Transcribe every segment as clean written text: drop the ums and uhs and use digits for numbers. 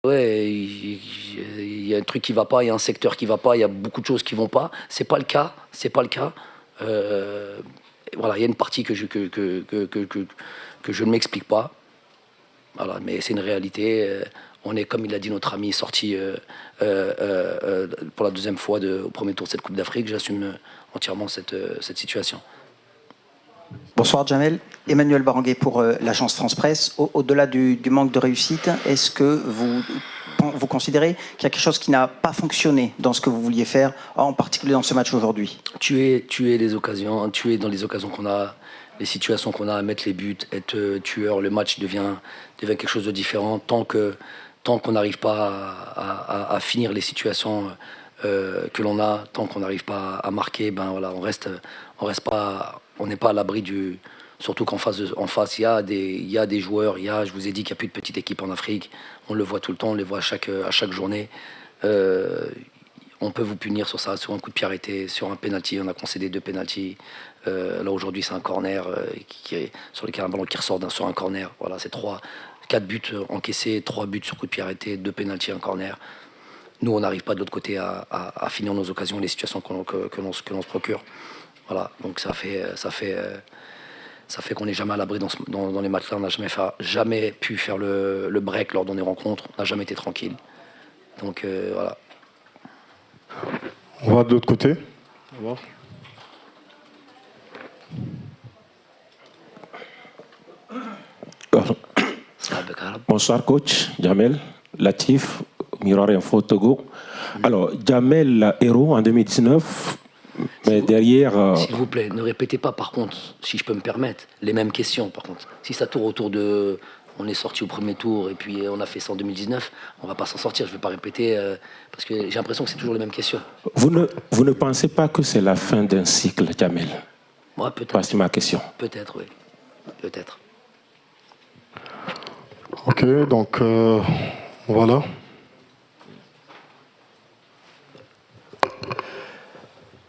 Ouais, il y a un truc qui va pas, il y a un secteur qui va pas, il y a beaucoup de choses qui vont pas. C'est pas le cas, c'est pas le cas. Voilà, il y a une partie que je ne m'explique pas. Voilà, mais c'est une réalité. On est, comme il a dit notre ami, sorti pour la deuxième fois au premier tour de cette Coupe d'Afrique. J'assume entièrement cette situation. Bonsoir Jamel, Emmanuel Baranguet pour l'agence France Presse. Au-delà du manque de réussite, est-ce que vous considérez qu'il y a quelque chose qui n'a pas fonctionné dans ce que vous vouliez faire, en particulier dans ce match aujourd'hui? Tuer les occasions, tuer dans les occasions qu'on a, les situations qu'on a, à mettre les buts, être tueur, le match devient quelque chose de différent. Tant qu'on n'arrive pas à finir les situations que l'on a, tant qu'on n'arrive pas à marquer, ben voilà, on n'est pas à l'abri du. Surtout qu'en face, il y a des joueurs. Je vous ai dit qu'il n'y a plus de petite équipe en Afrique. On le voit tout le temps, on les voit à chaque journée. On peut vous punir sur ça, sur un coup de pied arrêté, sur un penalty. On a concédé 2 penaltys. Là aujourd'hui, c'est un corner sur lequel un ballon qui ressort sur un corner. Voilà, c'est 4 buts encaissés, 3 buts sur coup de pied arrêté, 2 penaltys, un corner. Nous, on n'arrive pas de l'autre côté à finir nos occasions, les situations que l'on se procure. Voilà, donc ça fait qu'on n'est jamais à l'abri dans les matchs-là. On n'a jamais pu faire le break lors de nos rencontres. On n'a jamais été tranquille. Donc voilà. On va de l'autre côté. Au revoir. Bonsoir coach, Jamel, Latif, Miroir Info Togo. Alors, Jamel, héros en 2019, mais derrière... S'il vous plaît, ne répétez pas par contre, si je peux me permettre, les mêmes questions par contre. Si ça tourne autour de... On est sorti au premier tour et puis on a fait ça en 2019, on ne va pas s'en sortir, je ne vais pas répéter, parce que j'ai l'impression que c'est toujours les mêmes questions. Vous ne pensez pas que c'est la fin d'un cycle, Jamel? Moi, peut-être. Voici ma question. Peut-être, oui. Peut-être. Ok, donc voilà.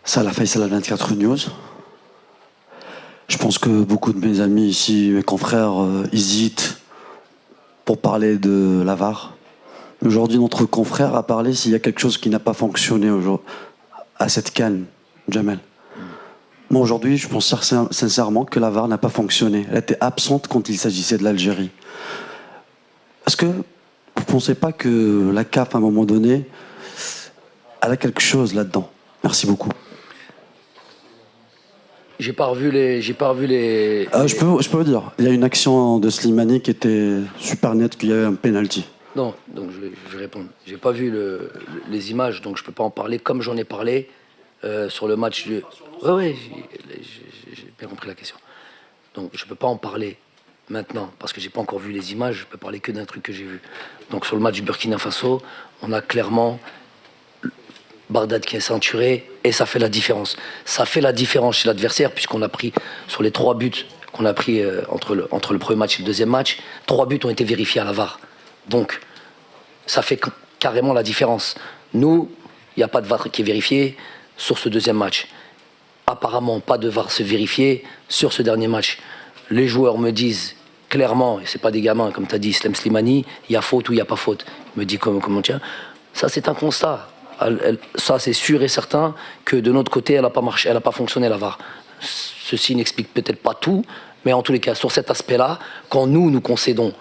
Salah Faisal, 24 News. Je pense que beaucoup de mes amis ici, mes confrères, hésitent pour parler de la VAR. Aujourd'hui, notre confrère a parlé s'il y a quelque chose qui n'a pas fonctionné à cette CAN, Jamel. Moi, aujourd'hui, je pense sincèrement que la VAR n'a pas fonctionné. Elle était absente quand il s'agissait de l'Algérie. Est-ce que vous ne pensez pas que la CAF, à un moment donné, elle a quelque chose là-dedans? Merci beaucoup. J'ai pas revu les. Je peux vous dire, il y a une action de Slimani qui était super nette, qu'il y avait un penalty. Non, donc je vais répondre. J'ai pas vu les images, donc je peux pas en parler comme j'en ai parlé sur le match du. Oui, j'ai bien compris la question. Donc je peux pas en parler maintenant parce que j'ai pas encore vu les images. Je peux parler que d'un truc que j'ai vu. Donc sur le match du Burkina Faso, on a clairement Bardad qui est ceinturé et ça fait la différence. Ça fait la différence chez l'adversaire puisqu'on a pris sur les 3 buts qu'on a pris entre le premier match et le deuxième match, 3 buts ont été vérifiés à la VAR. Donc ça fait carrément la différence. Nous, il n'y a pas de VAR qui est vérifié sur ce deuxième match. Apparemment, pas de VAR se vérifier sur ce dernier match. Les joueurs me disent clairement, et c'est pas des gamins, comme tu as dit, Slimani, il y a faute ou il n'y a pas faute. Il me dit comment tiens. Ça, c'est un constat. Ça, c'est sûr et certain que de notre côté, elle n'a pas marché, elle n'a pas fonctionné la VAR. Ceci n'explique peut-être pas tout, mais en tous les cas, sur cet aspect-là, quand nous concédons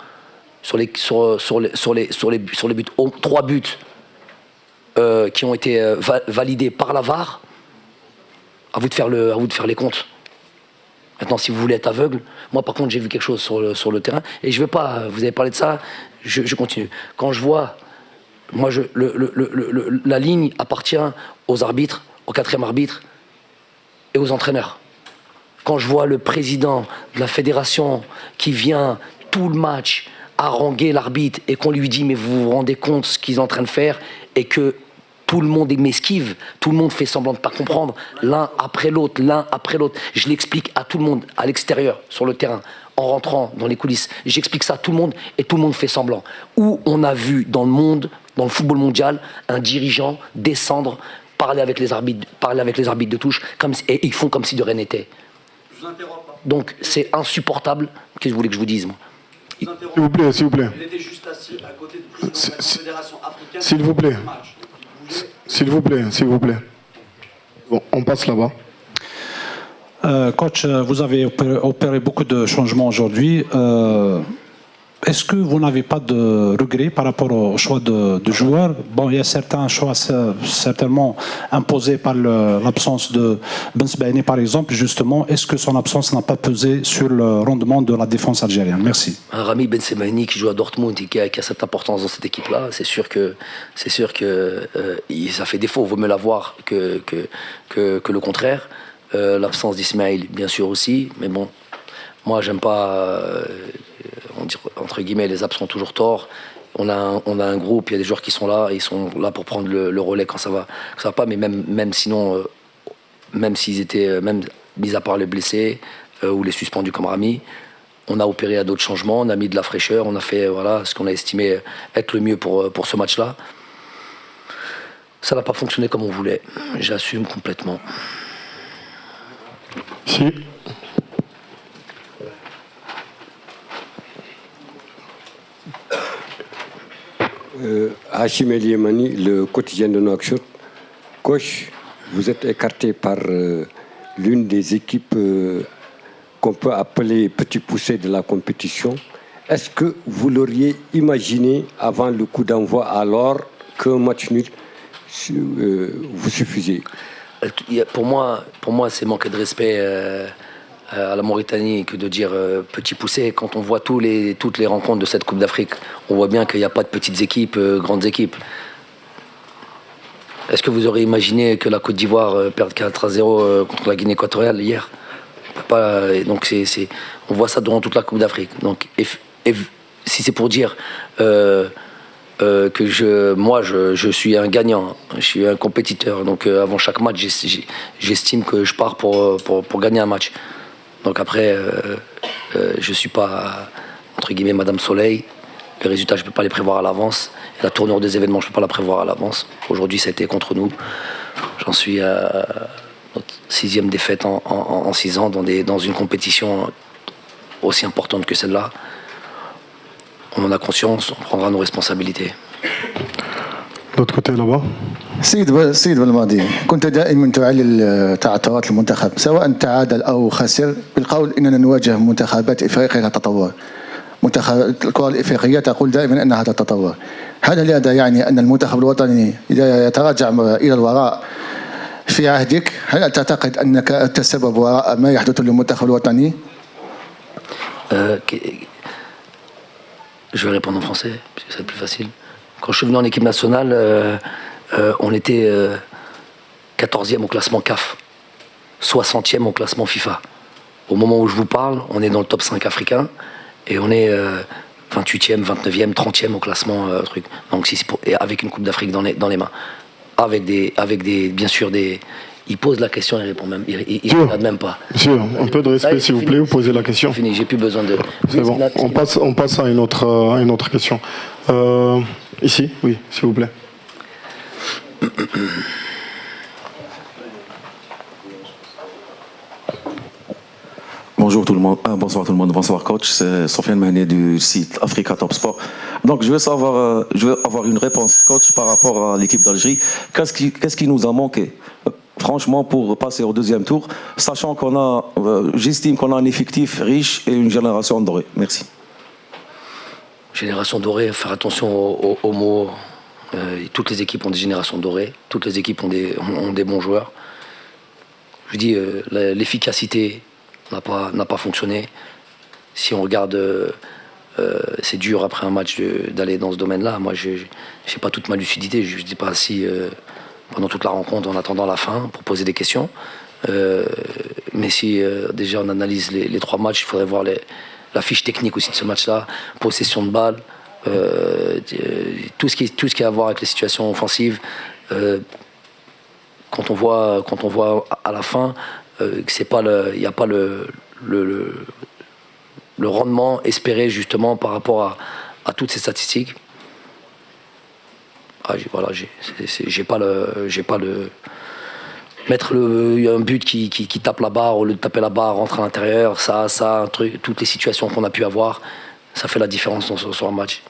sur les buts, 3 buts qui ont été validés par la VAR, à vous de faire les comptes. Maintenant, si vous voulez être aveugle, moi par contre j'ai vu quelque chose sur le terrain et je veux pas. Vous avez parlé de ça, je continue. Quand je vois, moi la ligne appartient aux arbitres, au 4e arbitre et aux entraîneurs. Quand je vois le président de la fédération qui vient tout le match haranguer l'arbitre et qu'on lui dit mais vous vous rendez compte ce qu'ils sont en train de faire et que tout le monde m'esquive, tout le monde fait semblant de ne pas comprendre, l'un après l'autre. Je l'explique à tout le monde, à l'extérieur, sur le terrain, en rentrant dans les coulisses. J'explique ça à tout le monde et tout le monde fait semblant. Où on a vu dans le monde, dans le football mondial, un dirigeant descendre, parler avec les arbitres de touche, et ils font comme si de rien n'était. Donc c'est insupportable. Qu'est-ce que vous voulez que je vous dise, moi? S'il vous plaît. Il était juste assis à côté de S'il vous plaît. S'il vous plaît, s'il vous plaît. Bon, on passe là-bas. Coach, vous avez opéré beaucoup de changements aujourd'hui. Est-ce que vous n'avez pas de regrets par rapport au choix de joueurs? Bon, il y a certains choix certainement imposés par l'absence de Ben Sebaini, par exemple. Justement, est-ce que son absence n'a pas pesé sur le rendement de la défense algérienne? Merci. Rami Ben Sebaini qui joue à Dortmund et qui a cette importance dans cette équipe-là, c'est sûr que ça fait défaut. Il vaut mieux l'avoir que le contraire. L'absence d'Ismaël, bien sûr aussi, mais bon, moi j'aime pas, on dit, entre guillemets, les absents ont toujours tort. On a un groupe, il y a des joueurs qui sont là, ils sont là pour prendre le relais quand ça va pas, mais même sinon, même s'ils étaient, même mis à part les blessés ou les suspendus comme Rami, on a opéré à d'autres changements, on a mis de la fraîcheur, on a fait ce qu'on a estimé être le mieux pour ce match-là. Ça n'a pas fonctionné comme on voulait, j'assume complètement. Si. Hachim El Yemani, le quotidien de Nouakchott. Coach, vous êtes écarté par l'une des équipes qu'on peut appeler petit poussé de la compétition. Est-ce que vous l'auriez imaginé avant le coup d'envoi, alors qu'un match nul vous suffisait? Pour moi, c'est manquer de respect à la Mauritanie que de dire petit poussé. Quand on voit toutes les rencontres de cette Coupe d'Afrique, on voit bien qu'il n'y a pas de petites équipes, grandes équipes. Est-ce que vous aurez imaginé que la Côte d'Ivoire perde 4-0 contre la Guinée équatoriale hier? Donc on voit ça durant toute la Coupe d'Afrique. Donc si c'est pour dire que je suis un gagnant, je suis un compétiteur. Donc avant chaque match, j'estime que je pars pour gagner un match. Donc après, je suis pas entre guillemets Madame Soleil. Les résultats, je peux pas les prévoir à l'avance. La tournure des événements, je peux pas la prévoir à l'avance. Aujourd'hui, ça a été contre nous. J'en suis à notre 6e défaite en 6 ans dans une compétition aussi importante que celle-là. On en a conscience, on prendra nos responsabilités. L'autre côté là-bas. سيد بالماضي كنت دائما تعلل تعثرات المنتخب سواء تعادل او خسر بالقول اننا نواجه منتخبات افريقيا تتطور. منتخب الكره الافريقيه تقول دائما انها تتطور. هل هذا يعني ان المنتخب الوطني اذا يتراجع الى الوراء في عهدك هل تعتقد انك انت السبب وراء ما يحدث للمنتخب الوطني؟ Je vais répondre en français, parce que c'est plus facile. Quand je suis venu en équipe nationale, on était 14e au classement CAF, 60e au classement FIFA. Au moment où je vous parle, on est dans le top 5 africain et on est 28e, 29e, 30e au classement truc. Donc et avec une Coupe d'Afrique dans les mains. Avec bien sûr des... Il pose la question, il répond même. Il ne regarde même pas. Monsieur, un peu de respect, s'il vous plaît, vous posez la question. Fini, j'ai plus besoin de. C'est bon, on passe à une autre question. Ici, oui, s'il vous plaît. Bonjour tout le monde, bonsoir tout le monde, bonsoir coach, c'est Sofiane Mané du site Africa Top Sport. Donc je veux avoir une réponse coach par rapport à l'équipe d'Algérie. Qu'est-ce qui nous a manqué franchement pour passer au deuxième tour, sachant j'estime qu'on a un effectif riche et une génération dorée. Merci. Génération dorée, faire attention aux mots. Toutes les équipes ont des générations dorées, toutes les équipes ont des bons joueurs. Je dis l'efficacité n'a pas fonctionné. Si on regarde, c'est dur après un match d'aller dans ce domaine-là. Moi, je n'ai pas toute ma lucidité. Je ne dis pas si pendant toute la rencontre, en attendant la fin, pour poser des questions. Mais si déjà on analyse les 3 matchs, il faudrait voir la fiche technique aussi de ce match-là, possession de balle, tout ce qui a à voir avec les situations offensives. Quand on voit à la fin que il n'y a pas le rendement espéré justement par rapport à toutes ces statistiques. J'ai pas le mettre un but qui tape la barre au lieu de taper la barre, rentrer à l'intérieur, ça un truc, toutes les situations qu'on a pu avoir, ça fait la différence sur un match.